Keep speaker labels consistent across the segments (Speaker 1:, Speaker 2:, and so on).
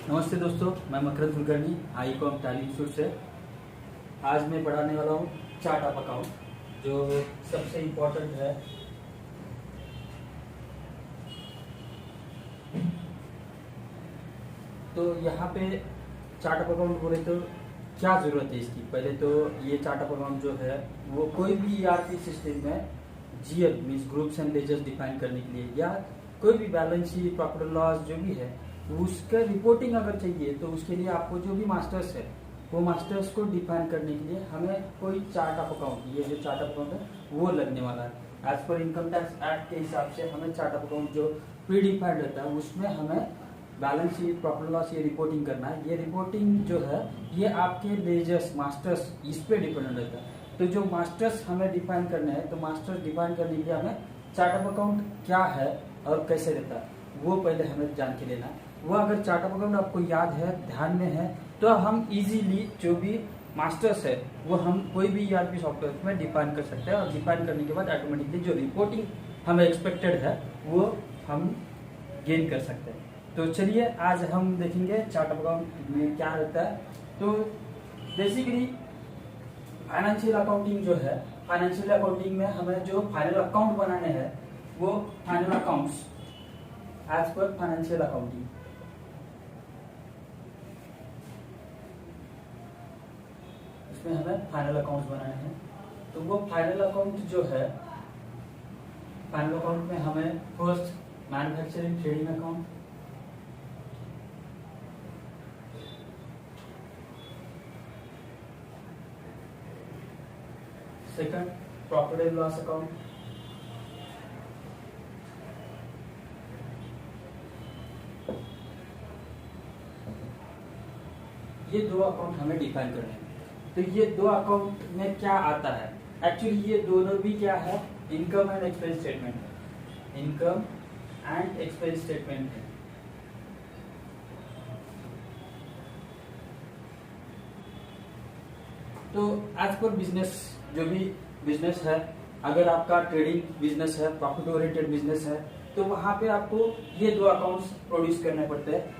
Speaker 1: नमस्ते दोस्तों, मैं मकरंद कुलकर्णी आईकॉम टैली इंस्टीट्यूट से। आज मैं पढ़ाने वाला हूँ चार्ट ऑफ अकाउंट, जो सबसे इम्पोर्टेंट है। तो यहाँ पे चार्ट ऑफ अकाउंट बोले तो क्या ज़रूरत है इसकी। पहले तो ये चार्ट ऑफ अकाउंट जो है वो कोई भी ईआरपी सिस्टम में GL means groups and ledgers define करने के लिए, या कोई भी balance sheet, profit and loss जो भी है उसका रिपोर्टिंग अगर चाहिए तो उसके लिए आपको जो भी मास्टर्स है वो मास्टर्स को डिफाइन करने के लिए हमें कोई चार्ट ऑफ अकाउंट, ये जो चार्ट ऑफ अकाउंट है वो लगने वाला है। As per income tax act के हिसाब से हमें चार्ट ऑफ अकाउंट जो प्री डिफाइंड रहता है उसमें हमें balance sheet, profit and loss ये रिपोर्टिंग करना है। ये रिपोर्टिंग जो है ये आपके लेजर्स, मास्टर्स इस पे डिपेंडेंट रहता है। तो जो मास्टर्स हमें डिफाइन करने हैं, तो मास्टर्स डिफाइन करने के लिए हमें चार्ट ऑफ अकाउंट क्या है और कैसे रहता है वो पहले हमें जान के लेना है। वो अगर चार्ट ऑफ अकाउंट आपको याद है, ध्यान में है, तो हम इजीली जो भी मास्टर्स है वो हम कोई भी ईआरपी सॉफ्टवेयर में डिफाइन कर सकते हैं, और डिफाइन करने के बाद ऑटोमेटिकली जो रिपोर्टिंग हमें एक्सपेक्टेड है वो हम गेन कर सकते हैं। तो चलिए आज हम देखेंगे चार्ट ऑफ अकाउंट में क्या रहता है। तो बेसिकली फाइनेंशियल अकाउंटिंग जो है, फाइनेंशियल अकाउंटिंग में हमें जो फाइनल अकाउंट बनाने हैं वो final accounts as per financial accounting. इसमें हमें फाइनल अकाउंट्स बनाने हैं। तो वो फाइनल अकाउंट जो है, फाइनल अकाउंट में हमें first manufacturing trading account, second profit and loss account, ये दो अकाउंट हमें डिफाइन करने हैं। तो ये दो अकाउंट में क्या आता है, एक्चुअली ये दोनों भी क्या है, इनकम एंड एक्सपेंस स्टेटमेंट है। इनकम एंड एक्सपेंस स्टेटमेंट है। तो एज पर बिजनेस, जो भी बिजनेस है, अगर आपका ट्रेडिंग बिजनेस है, प्रॉफिट ओरिएंटेड बिजनेस है, तो वहां पे आपको ये दो अकाउंट्स प्रोड्यूस करने पड़ते हैं।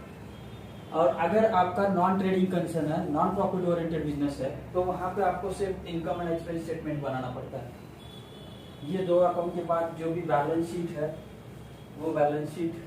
Speaker 1: और अगर आपका नॉन ट्रेडिंग कंसर्न है, नॉन प्रॉफिट ओरिएंटेड बिजनेस है, तो वहां पे आपको सिर्फ इनकम एंड एक्सपेंस स्टेटमेंट बनाना पड़ता है। ये दो अकाउंट के बाद जो भी बैलेंस शीट है वो बैलेंस शीट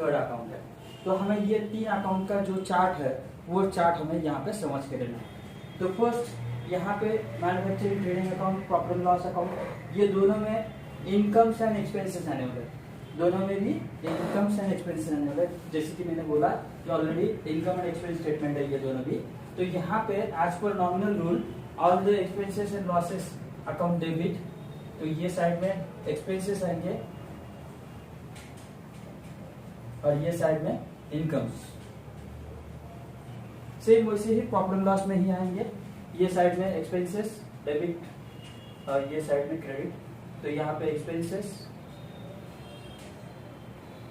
Speaker 1: थर्ड अकाउंट है। तो हमें ये तीन अकाउंट का जो चार्ट है वो चार्ट हमें यहाँ पे समझ के लेना है। तो फर्स्ट यहाँ पे manufacturing trading account, profit and loss account, ये दोनों में इनकम्स एंड एक्सपेंसेस आने वाले हैं। दोनों में भी इनकम्स एंड एक्सपेंसेस आने वाले, जैसे कि मैंने बोला कि already income and expense statement है ये दोनों भी। तो यहाँ पे as per nominal rule all the expenses and losses account debit, तो ये साइड में एक्सपेंसेस आएंगे और ये साइड में इनकम्स। सेम वैसे ही प्रॉफिट एंड लॉस में ही आएंगे, ये साइड में एक्सपेंसेस डेबिट और ये साइड में क्रेडिट। तो यहाँ पे एक्सपेंसेस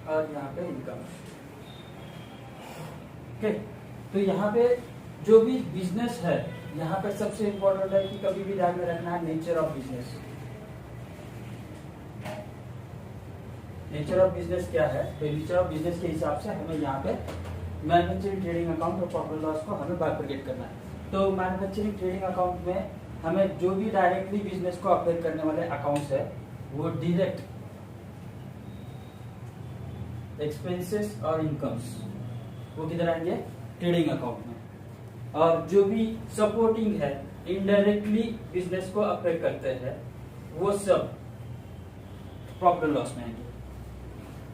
Speaker 1: और यहाँ पे इनकम। ओके, तो यहाँ पे जो भी बिजनेस है, यहाँ पे सबसे इंपॉर्टेंट है कि कभी भी ध्यान में रखना है nature of business. Nature of business क्या है, तो नेचर ऑफ बिजनेस के हिसाब से हमें यहाँ पे मैन्युफैक्चरिंग ट्रेडिंग अकाउंट और प्रॉफिट एंड लॉस को हमें बाइफरकेट करना है। तो मैन्युफैक्चरिंग ट्रेडिंग अकाउंट में हमें जो भी डायरेक्टली बिजनेस को अफेक्ट करने वाले अकाउंट्स है वो डायरेक्ट एक्सपेंसेस और इनकम्स वो किधर आएंगे, ट्रेडिंग अकाउंट में। और जो भी सपोर्टिंग है, इनडायरेक्टली बिजनेस को अफेक्ट करते हैं, वो सब प्रॉफिट एंड लॉस में आएंगे।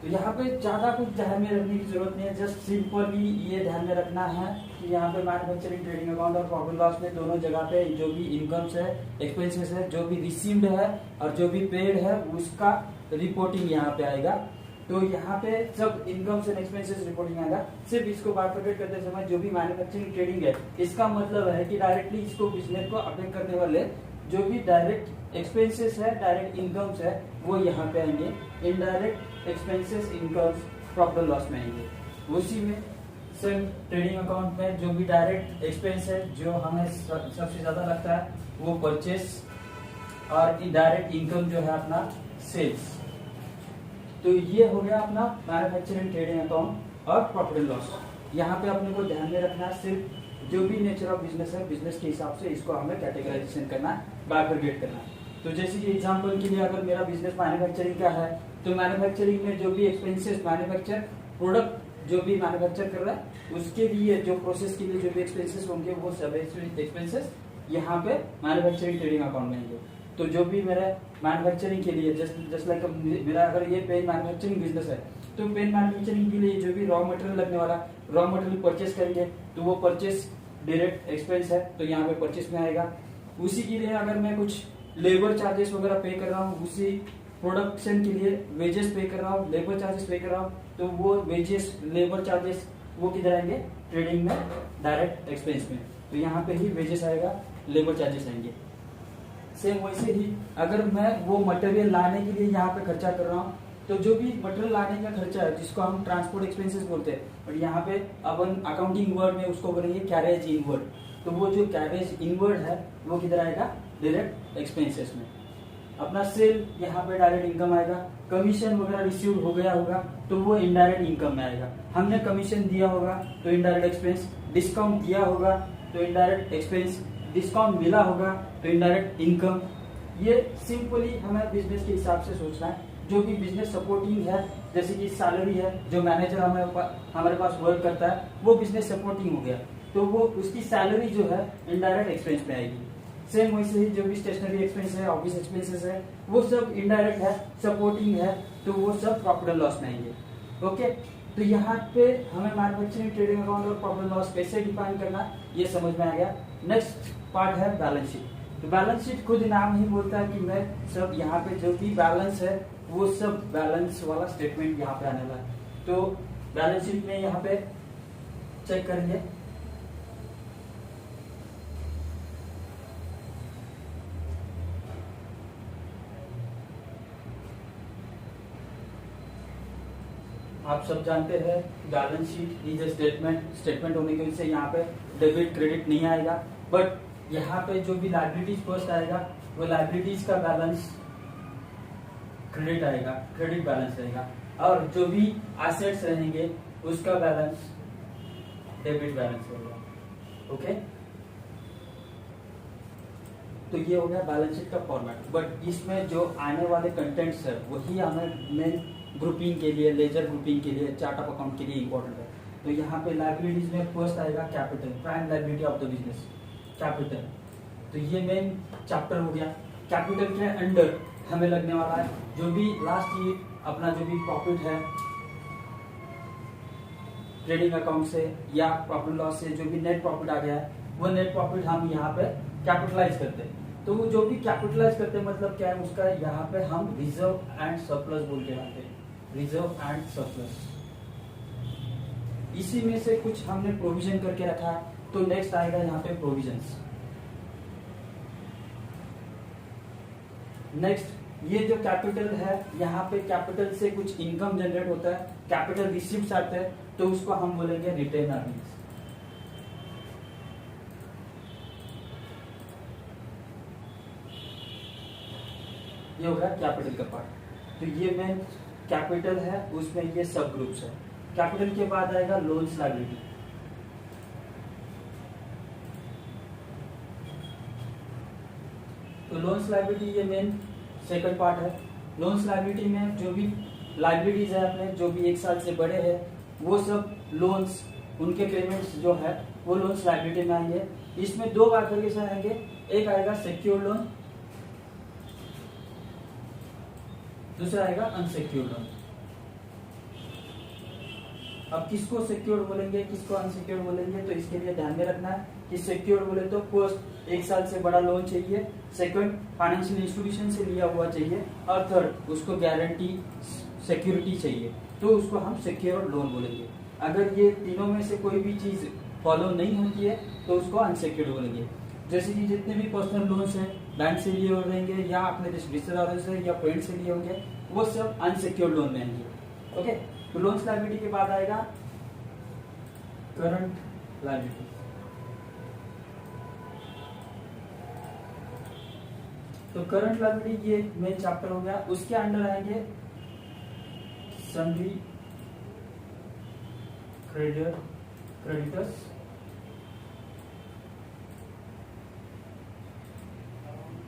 Speaker 1: तो यहाँ पे ज्यादा कुछ ध्यान में रखने की जरूरत नहीं है, जस्ट सिंपली ये ध्यान में रखना है कि यहाँ पे मैन्युफैक्चरिंग ट्रेडिंग अकाउंट और प्रॉफिट एंड लॉस में दोनों जगह पे जो भी इनकम्स है, एक्सपेंसेस है, जो भी रिसीव्ड है और जो भी पेड है उसका रिपोर्टिंग यहाँ पे आएगा। तो यहाँ पे सब इनकम्स एंड एक्सपेंसेस रिपोर्टिंग आएगा। सिर्फ इसको बाइफरकेट करते समय जो भी मैन्युफैक्चरिंग ट्रेडिंग है, इसका मतलब है कि डायरेक्टली इसको बिजनेस को अफेक्ट करने वाले जो भी डायरेक्ट एक्सपेंसेस है, डायरेक्ट इनकम्स है, वो यहाँ पे आएंगे। Indirect expenses, incomes profit and loss में आएंगे। उसी में सेम ट्रेडिंग अकाउंट में जो भी डायरेक्ट एक्सपेंस है जो हमें सबसे ज्यादा लगता है वो परचेस, और इनडायरेक्ट इनकम जो है अपना सेल्स। तो ये हो गया अपना मैन्युफैक्चरिंग ट्रेडिंग अकाउंट और प्रॉफिट एंड लॉस। यहाँ पे अपने को ध्यान में रखना है सिर्फ जो भी नेचर ऑफ बिजनेस है, बिजनेस के हिसाब से इसको हमें कैटेगराइजेशन करना है, बाइफरकेट करना है। तो जैसे कि एग्जांपल के लिए अगर मेरा बिजनेस मैन्युफैक्चरिंग का है, तो मैन्युफैक्चरिंग में जो भी एक्सपेंसेस मैन्युफैक्चर प्रोडक्ट जो भी मैन्युफैक्चर कर रहा है उसके लिए जो प्रोसेस के लिए जो भी एक्सपेंसेस होंगे वो सब एक्सपेंसेस यहाँ पे मैन्युफैक्चरिंग ट्रेडिंग अकाउंट में आएंगे। तो जो भी मेरा मैन्युफैक्चरिंग के लिए जस्ट लाइक मेरा अगर ये पेन मैन्युफैक्चरिंग बिजनेस है तो पेन मैन्युफैक्चरिंग के लिए जो भी रॉ मटेरियल लगने वाला रॉ मटेरियल परचेस करेंगे तो वो परचेस डायरेक्ट एक्सपेंस है, तो यहाँ पे परचेस में आएगा। उसी के लिए अगर मैं कुछ लेबर चार्जेस वगैरह पे कर रहा हूँ, उसी प्रोडक्शन के लिए वेजेस पे कर रहा हूँ, लेबर चार्जेस पे कर रहा हूँ, तो वो वेजेस लेबर चार्जेस वो किधर आएंगे, ट्रेडिंग में डायरेक्ट एक्सपेंस में, तो यहाँ पे ही वेजेस आएगा, लेबर चार्जेस आएंगे। सेम वैसे ही अगर मैं वो मटेरियल लाने के लिए यहाँ पे खर्चा कर रहा हूँ तो जो भी मटेरियल लाने का खर्चा है जिसको हम ट्रांसपोर्ट एक्सपेंसेस बोलते हैं, और यहाँ पे अपन अकाउंटिंग वर्ड में उसको बोलेंगे कैरेज इनवर्ड, तो वो जो कैरेज इनवर्ड है वो किधर आएगा, डायरेक्ट एक्सपेंसेस में। अपना सेल यहाँ पे डायरेक्ट इनकम आएगा, कमीशन वगैरह रिसीव हो गया होगा तो वो इनडायरेक्ट इनकम में आएगा, हमने कमीशन दिया होगा तो इनडायरेक्ट एक्सपेंस, डिस्काउंट दिया होगा तो इनडायरेक्ट एक्सपेंस, डिस्काउंट मिला होगा तो इनडायरेक्ट इनकम। ये सिंपली हमें बिजनेस के हिसाब से सोचना है। जो भी बिजनेस सपोर्टिंग है, जैसे कि सैलरी है, जो मैनेजर हमारे पास वर्क करता है वो बिजनेस सपोर्टिंग हो गया, तो वो उसकी सैलरी जो है इनडायरेक्ट एक्सपेंस में आएगी। सेम वैसे ही जो भी स्टेशनरी एक्सपेंस है, ऑफिस एक्सपेंसेस है, वो सब इनडायरेक्ट है, सपोर्टिंग है, तो वो सब प्रॉफिट एंड लॉस में आएंगे। ओके, तो यहाँ पे हमें मैन्युफैक्चरिंग ट्रेडिंग अकाउंट और प्रॉफिट एंड लॉस कैसे डिफाइन करना ये समझ में आ गया। नेक्स्ट पार्ट है बैलेंस शीट। तो बैलेंस शीट खुद नाम ही बोलता है कि मैं सब यहाँ पे जो भी बैलेंस है वो सब बैलेंस वाला स्टेटमेंट यहाँ पे आने वाला है। तो बैलेंस शीट में यहाँ पे चेक करेंगे, आप सब जानते हैं balance sheet is a statement होने की वजह से यहाँ पे डेबिट क्रेडिट नहीं आएगा, बट यहाँ पे जो भी लाइबिलिटीज फर्स्ट आएगा वो लाइबिलिटीज का बैलेंस क्रेडिट आएगा, क्रेडिट बैलेंस रहेगा, और जो भी एसेट्स रहेंगे उसका बैलेंस डेबिट बैलेंस रहेगा। ओके, तो ये हो गया बैलेंस शीट का फॉर्मेट, बट इसमें जो आने वाले कंटेंट्स है वही हमें मेन ग्रुपिंग के लिए, लेजर ग्रुपिंग के लिए, चार्ट ऑफ अकाउंट के लिए इंपॉर्टेंट है। तो यहाँ पे लाइबिलिटीज में फर्स्ट आएगा capital, prime liability of the business, capital. तो ये मेन चैप्टर हो गया। कैपिटल के अंडर हमें लगने वाला है जो भी लास्ट ईयर अपना जो भी प्रॉफिट है ट्रेडिंग अकाउंट से या प्रॉफिट लॉस से, जो भी नेट प्रॉफिट आ गया है वो नेट प्रॉफिट हम यहाँ पे कैपिटलाइज करते हैं। तो वो जो भी कैपिटलाइज करते हैं मतलब क्या है, उसका यहाँ पे हम रिजर्व एंड सरप्लस बोल के आते हैं, रिजर्व एंड सरप्लस। इसी में से कुछ हमने प्रोविजन करके रखा है। तो नेक्स्ट आएगा यहाँ पे प्रोविजंस। नेक्स्ट ये जो कैपिटल है, यहाँ पे कैपिटल से कुछ इनकम जनरेट होता है, कैपिटल रिसीव्स आते हैं, तो उसको हम बोलेंगे रिटेन अर्निंग्स। ये हो गया कैपिटल का पार्ट। तो ये मेन कैपिटल है, उसमें ये सब ग्रुप्स है। कैपिटल के बाद आएगा लोन्स लायबिलिटी। तो लोन्स लायबिलिटी ये मेन सेकंड पार्ट है। लोन्स लायबिलिटी में जो भी लायबिलिटीज है अपने, जो भी 1 साल से बड़े हैं, वो सब लोन्स, उनके पेमेंट्स जो है वो लोन्स लायबिलिटी में आएंगे। इसमें 2 बाइफरकेशन आएंगे, एक आएगा सिक्योर्ड लोन, दूसरा आएगा अनसिक्योर्ड लोन। अब किसको सिक्योर्ड बोलेंगे, किसको अनसिक्योर्ड बोलेंगे, तो इसके लिए ध्यान में रखना है कि सिक्योर्ड बोले तो फर्स्ट 1 साल से बड़ा लोन चाहिए, सेकंड फाइनेंशियल इंस्टीट्यूशन से लिया हुआ चाहिए, और थर्ड उसको गारंटी सिक्योरिटी चाहिए, तो उसको हम सिक्योर्ड लोन बोलेंगे। अगर ये तीनों में से कोई भी चीज फॉलो नहीं होती है तो उसको अनसिक्योर्ड बोलेंगे। जैसे कि जितने भी पर्सनल लोन्स हैं बैंक से लिए हो रहेंगे या अपने रिश्तेदारों से या फ्रेंड से लिए होंगे, वो सब अनसिक्योर्ड लोन में आएंगे। ओके, तो लोन्स लायबिलिटी के बाद आएगा करंट लायबिलिटी। तो करंट लायबिलिटी ये मेन चैप्टर हो गया। उसके अंडर आएंगे sundry, creditor creditors,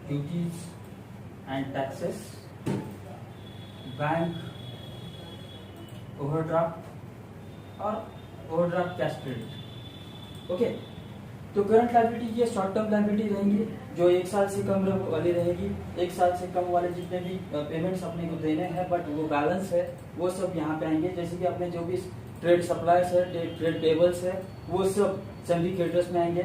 Speaker 1: duties and taxes, bank overdraft और ओवरड्राफ्ट कैश क्रेडिट। ओके, तो करंट लायबिलिटी ये शॉर्ट टर्म लायबिलिटी रहेंगी जो 1 साल से कम वाली रहेगी। 1 साल से कम वाले जितने भी पेमेंट्स अपने को देने हैं बट वो बैलेंस है वो सब यहाँ पे आएंगे। जैसे कि अपने जो भी ट्रेड सप्लाईज है, ट्रेड पेबल्स है, वो सब सैलरी क्रेडिटर्स में आएंगे।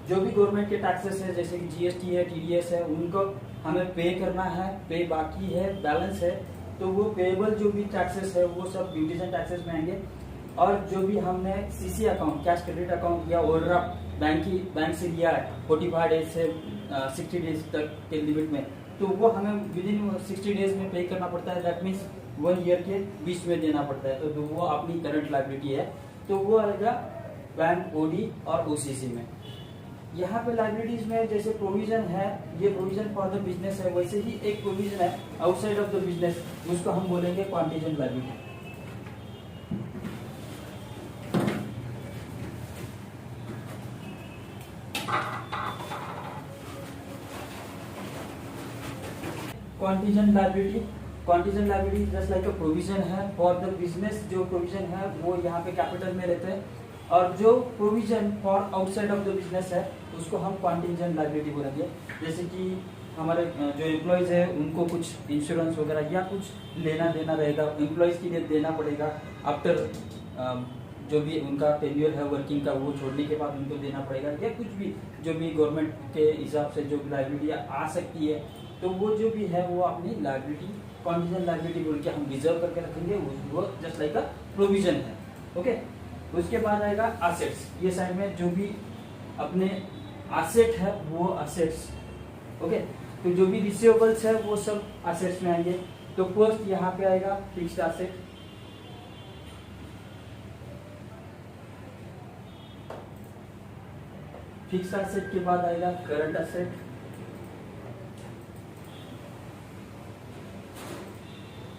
Speaker 1: जो भी गवर्नमेंट के टैक्सेस है जैसे कि जीएसटी है, टीडीएस है, उनको हमें पे करना है, पे बाकी है, बैलेंस है, तो वो पेएबल जो भी टैक्सेस है वो सब ड्यूटीज एंड टैक्सेस में आएंगे। और जो भी हमने CC account, cash credit account या ओवरड्राफ्ट बैंक से लिया है 45 डेज से 60 डेज तक के लिमिट में, तो वो हमें विद इन 60 डेज में पे करना पड़ता है। दैट मीन्स 1 ईयर के बीच में देना पड़ता है, तो वो अपनी करंट लायबिलिटी है, तो वो आएगा बैंक ओडी और ओसीसी में। यहाँ पे लाइबिलिटीज में जैसे प्रोविजन है, ये प्रोविजन फॉर द बिजनेस है, वैसे ही एक प्रोविजन है आउटसाइड ऑफ द बिजनेस, उसको हम बोलेंगे contingent liability. Contingent liability just like a provision है फॉर द बिजनेस। जो प्रोविजन है वो यहाँ पे कैपिटल में रहते हैं, और जो provision for outside of the business है उसको हम कॉन्टीजेंट लायबिलिटी बोलेंगे। जैसे कि हमारे जो एम्प्लॉयज है उनको कुछ इंश्योरेंस वगैरह या कुछ लेना देना रहेगा, एम्प्लॉयज के लिए देना पड़ेगा आफ्टर जो भी उनका टेन्योर है वर्किंग का, वो छोड़ने के बाद उनको देना पड़ेगा, या कुछ भी जो भी गवर्नमेंट के हिसाब से जो लायबिलिटी आ सकती है, तो वो जो भी है वो अपनी लायबिलिटी कॉन्टीजेंट लायबिलिटी बोल के हम रिजर्व करके रखेंगे, वो जस्ट लाइक अ प्रोविजन है। ओके, उसके बाद आएगा एसेट्स। ये साइड में जो भी अपने एसेट है वो एसेट्स। ओके, तो जो भी रिसीवेबल्स है वो सब एसेट्स में आएंगे। तो फर्स्ट यहाँ पे आएगा फिक्स्ड एसेट, फिक्स्ड एसेट के बाद आएगा करंट एसेट,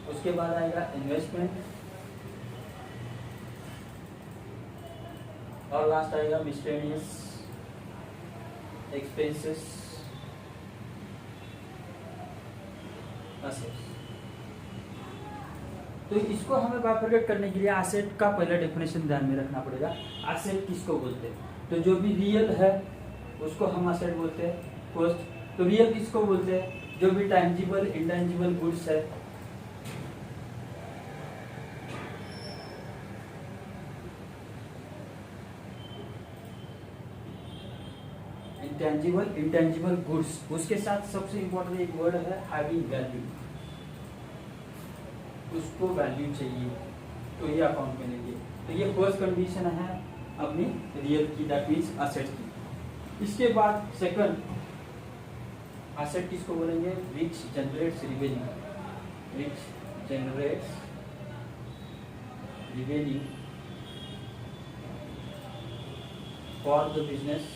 Speaker 1: उसके बाद आएगा इन्वेस्टमेंट, और लास्ट आएगा मिसलेनियस एक्सपेंसेस एसेट्स। तो इसको हमें बाइफरकेट करने के लिए एसेट का पहले डेफिनेशन ध्यान में रखना पड़ेगा। एसेट किसको बोलते हैं? तो जो भी रियल है उसको हम एसेट बोलते हैं फर्स्ट। तो रियल किसको बोलते हैं? जो भी टैंजिबल इंटैंजिबल गुड्स है, इंटैंजिबल इंटैंजिबल गुड्स, उसके साथ सबसे इंपॉर्टेंट एक वर्ड है हैविंग वैल्यू, उसको वैल्यू चाहिए, तो ये अकाउंट में लेंगे। तो ये फर्स्ट कंडीशन है अपनी रियल की, दैट मीन्स एसेट की। इसके बाद सेकंड एसेट किसको बोलेंगे? Which generates revenue, which generates revenue for the business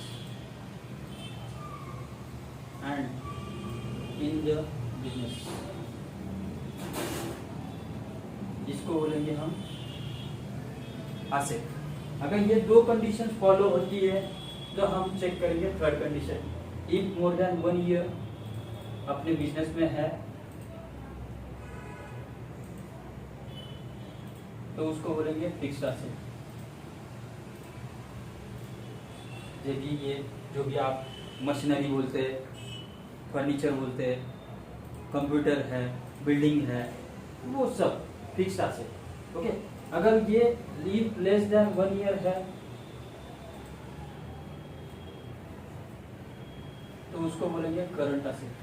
Speaker 1: and in the business, इसको बोलेंगे हम एसेट। अगर ये दो कंडीशन फॉलो होती है तो हम चेक करेंगे third condition, if more than 1 year अपने बिजनेस में है तो उसको बोलेंगे फिक्स्ड एसेट। जैसे ये जो भी आप मशीनरी बोलते हैं, फर्नीचर बोलते हैं, कंप्यूटर है, बिल्डिंग है, वो सब फिक्स्ड एसेट। ओके, अगर ये लीव लेस देन 1 ईयर है तो उसको बोलेंगे करंट एसेट।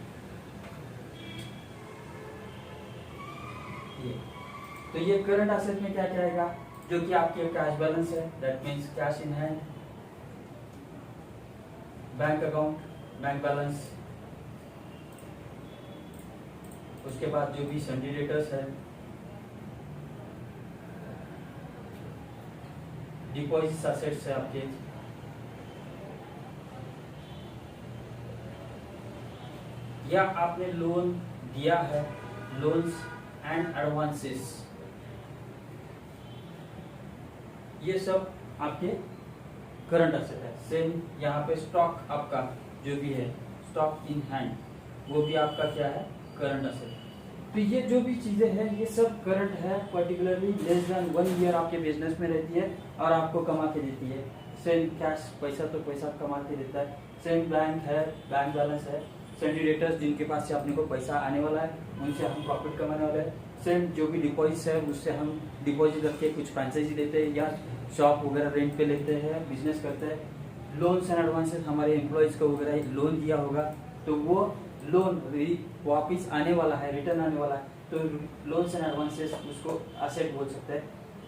Speaker 1: तो ये करंट एसेट में क्या क्या आएगा? जो कि आपके कैश बैलेंस है, that means cash in hand, bank account, bank balance, उसके बाद जो भी सन्डी डेटर्स है, डिपॉजिट एसेट्स है आपके, या आपने लोन दिया है, लोन्स एंड एडवांसेस, ये सब आपके करंट असेट है। सेम यहाँ पे स्टॉक आपका जो भी है स्टॉक इन हैंड, वो भी आपका क्या है, करंट असेट। तो ये जो भी चीजें हैं ये सब करंट है, पर्टिकुलरली लेस देन 1 ईयर आपके बिजनेस में रहती है और आपको कमा के देती है। सेम कैश, पैसा तो पैसा कमा के देता है। सेम बैंक है, बैंक बैलेंस है। सेंडिडेटर्स जिनके पास से अपने को पैसा आने वाला है उनसे हम प्रॉफिट कमाने वाले हैं। सेम जो भी डिपॉजिट है उससे हम डिपॉजिट रख के कुछ फ्रेंचाइजी देते हैं या शॉप वगैरह रेंट पे लेते हैं, बिजनेस करते हैं। लोन्स एंड एडवांसेस, हमारे एम्प्लॉयज को वगैरह लोन दिया होगा तो वो लोन वापिस आने वाला है, रिटर्न आने वाला है, तो लोन्स एंड एडवांसेस उसको असेट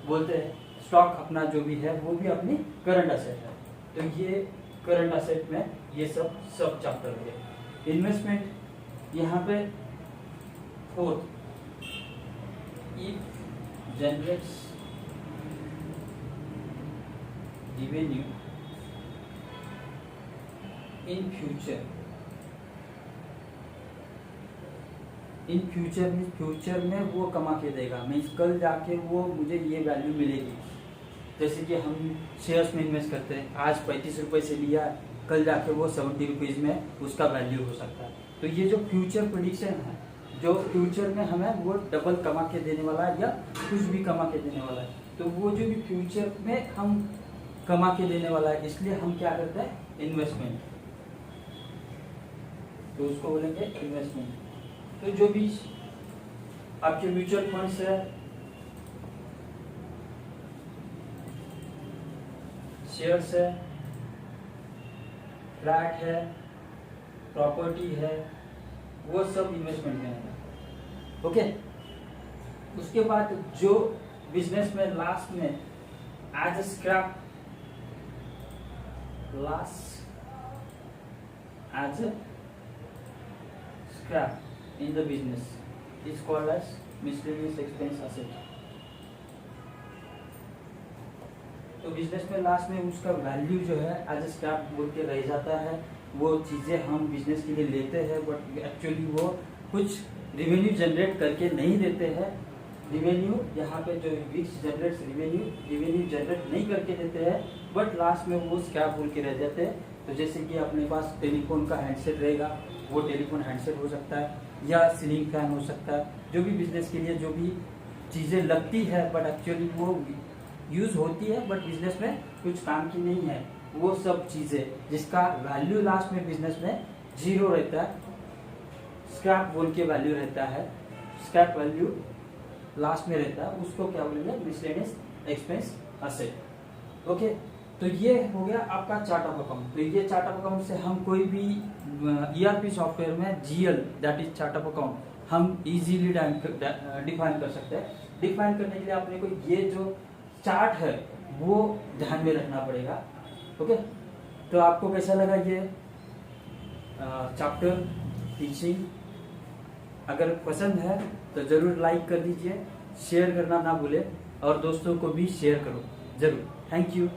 Speaker 1: बोलते हैं। स्टॉक अपना जो भी है वो भी अपनी करंट असेट है। तो ये करंट असेट में ये सब चैप्टर है। इन्वेस्टमेंट यहाँ पे fourth, if generates revenue in future means future में वो कमा के देगा, मीन्स कल जाके वो मुझे ये वैल्यू मिलेगी। जैसे कि हम शेयर्स में इन्वेस्ट करते हैं, आज 35 रुपए से लिया, कल जाके वो 70 रुपीज में उसका वैल्यू हो सकता है। तो ये जो फ्यूचर प्रेडिक्शन है, जो फ्यूचर में हमें वो डबल कमा के देने वाला है या कुछ भी कमा के देने वाला है, तो वो जो भी फ्यूचर में हम कमा के देने वाला है, इसलिए हम क्या करते हैं, इन्वेस्टमेंट। तो उसको बोलेंगे इन्वेस्टमेंट। तो जो भी आपके म्यूचुअल फंड्स है, शेयर्स है, फ्लैट है, प्रॉपर्टी है, वो सब इन्वेस्टमेंट में है। ओके। उसके बाद जो बिजनेस में लास्ट में as a scrap, as a scrap in the business is called as miscellaneous expense asset। तो बिजनेस में लास्ट में उसका वैल्यू जो है एज ए स्क्रैप बोल के रह जाता है। वो चीजें हम बिजनेस के लिए लेते हैं बट एक्चुअली वो कुछ रेवेन्यू जनरेट करके नहीं देते हैं। रिवेन्यू यहाँ पे जो विच जनरेट्स रिवेन्यू जनरेट नहीं करके देते हैं, बट लास्ट में वो स्क्रैप बोल के रह जाते हैं। तो जैसे कि अपने पास टेलीफोन का हैंडसेट रहेगा, वो टेलीफोन हैंडसेट हो सकता है या सीलिंग फैन हो सकता है। जो भी बिजनेस के लिए जो भी चीजें लगती है बट एक्चुअली वो यूज होती है बट बिजनेस में कुछ काम की नहीं है, वो सब चीजें जिसका वैल्यू लास्ट में बिजनेस में 0 रहता है, स्क्रैप बोल के वैल्यू रहता है, स्क्रैप वैल्यू लास्ट में रहता है, उसको क्या बोलेंगे, मिसलेनियस एक्सपेंस असेट। ओके। तो ये हो गया आपका चार्ट ऑफ अकाउंट। तो ये चार्ट ऑफ अकाउंट से हम कोई भी ईआरपी सॉफ्टवेयर में GL that is chart of account हम इजीली डिफाइन कर सकते हैं। डिफाइन करने के लिए अपने को ये जो चार्ट है वो ध्यान में रखना पड़ेगा। ओके। तो आपको कैसा लगा ये चैप्टर टीचिंग? अगर पसंद है तो जरूर लाइक कर दीजिए, शेयर करना ना भूले और दोस्तों को भी शेयर करो जरूर। Thank you.